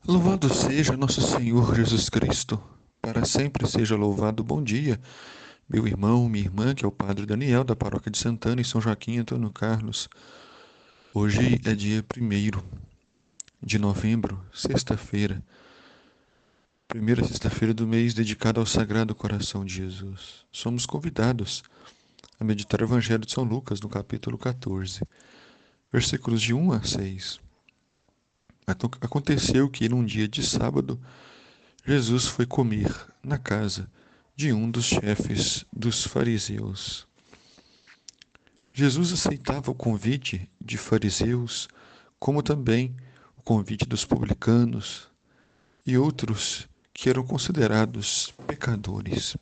Louvado seja nosso Senhor Jesus Cristo, para sempre seja louvado. Bom dia, meu irmão, minha irmã, que é o Padre Daniel, da Paróquia de Santana, em São Joaquim, Antônio Carlos. Hoje é dia 1º de novembro, sexta-feira, primeira sexta-feira do mês dedicada ao Sagrado Coração de Jesus. Somos convidados a meditar o Evangelho de São Lucas, no capítulo 14, versículos de 1 a 6. Aconteceu que, num dia de sábado, Jesus foi comer na casa de um dos chefes dos fariseus. Jesus aceitava o convite de fariseus, como também o convite dos publicanos e outros que eram considerados pecadores.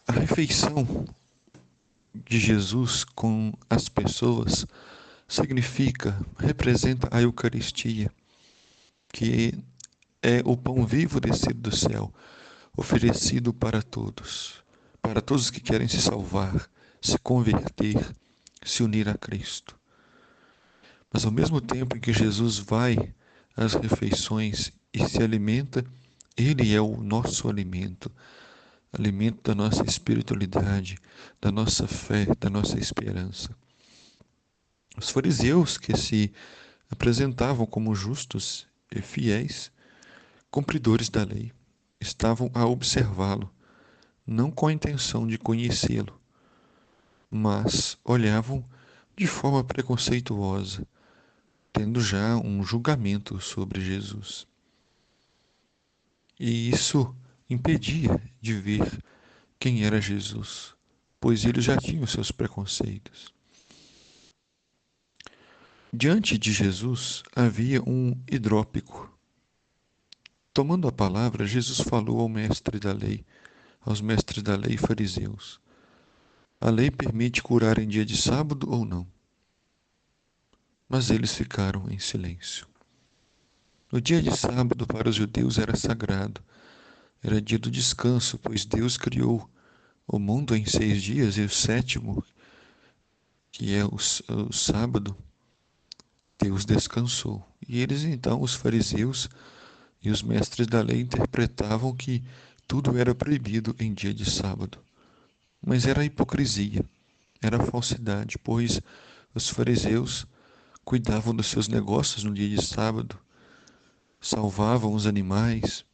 A refeição de Jesus com as pessoas representa a Eucaristia, que é o pão vivo descido do céu, oferecido para todos que querem se salvar, se converter, se unir a Cristo. Mas ao mesmo tempo em que Jesus vai às refeições e se alimenta, ele é o nosso alimento, alimento da nossa espiritualidade, da nossa fé, da nossa esperança. Os fariseus, que se apresentavam como justos e fiéis, cumpridores da lei, estavam a observá-lo, não com a intenção de conhecê-lo, mas olhavam de forma preconceituosa, tendo já um julgamento sobre Jesus. E isso impedia de ver quem era Jesus, pois eles já tinham seus preconceitos. Diante de Jesus havia um hidrópico. Tomando a palavra, Jesus falou aos mestres da lei fariseus. A lei permite curar em dia de sábado ou não? Mas eles ficaram em silêncio. O dia de sábado para os judeus era sagrado, era dia do descanso, pois Deus criou o mundo em 6 dias e o sétimo, que é o sábado, Deus descansou. E eles então, os fariseus e os mestres da lei, interpretavam que tudo era proibido em dia de sábado. Mas era hipocrisia, era falsidade, pois os fariseus cuidavam dos seus negócios no dia de sábado, salvavam os animais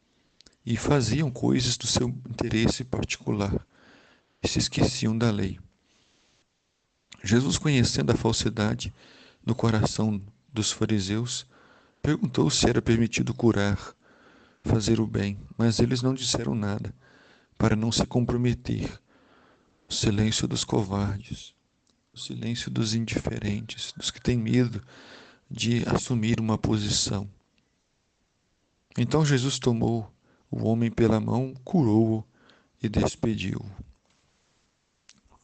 e faziam coisas do seu interesse particular e se esqueciam da lei. Jesus, conhecendo a falsidade no coração dos fariseus, perguntou se era permitido curar, fazer o bem, mas eles não disseram nada, para não se comprometer. O silêncio dos covardes, o silêncio dos indiferentes, dos que têm medo de assumir uma posição. Então Jesus tomou o homem pela mão, curou-o e despediu-o.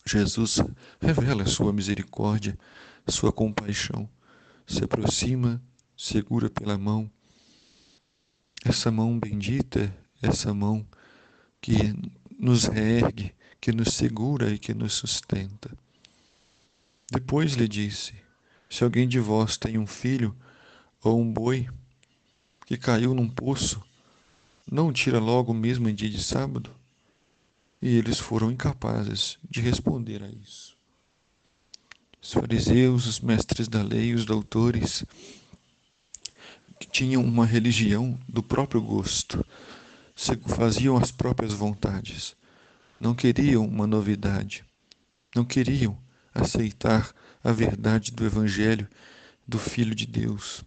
Jesus revela sua misericórdia, sua compaixão, se aproxima, segura pela mão, essa mão bendita, essa mão que nos reergue, que nos segura e que nos sustenta. Depois lhe disse: se alguém de vós tem um filho ou um boi que caiu num poço, não o tira logo mesmo em dia de sábado? E eles foram incapazes de responder a isso. Os fariseus, os mestres da lei, os doutores, que tinham uma religião do próprio gosto, faziam as próprias vontades, não queriam uma novidade, não queriam aceitar a verdade do Evangelho do Filho de Deus.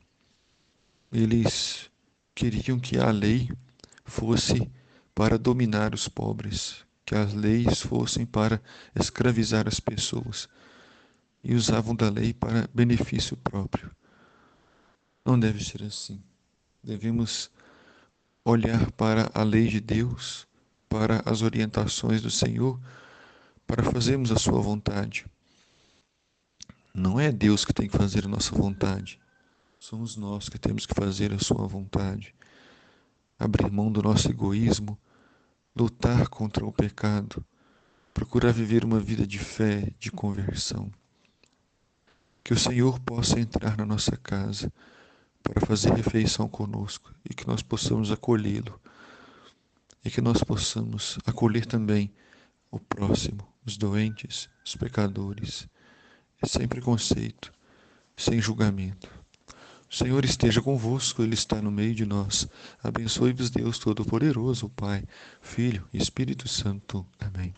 Eles queriam que a lei fosse para dominar os pobres, que as leis fossem para escravizar as pessoas, e usavam da lei para benefício próprio. Não deve ser assim. Devemos olhar para a lei de Deus, para as orientações do Senhor, para fazermos a sua vontade. Não é Deus que tem que fazer a nossa vontade. Somos nós que temos que fazer a sua vontade. Abrir mão do nosso egoísmo, lutar contra o pecado, procurar viver uma vida de fé, de conversão. Que o Senhor possa entrar na nossa casa, para fazer refeição conosco e que nós possamos acolhê-lo e que nós possamos acolher também o próximo, os doentes, os pecadores, sem preconceito, sem julgamento. O Senhor esteja convosco, Ele está no meio de nós. Abençoe-vos Deus Todo-Poderoso, Pai, Filho e Espírito Santo. Amém.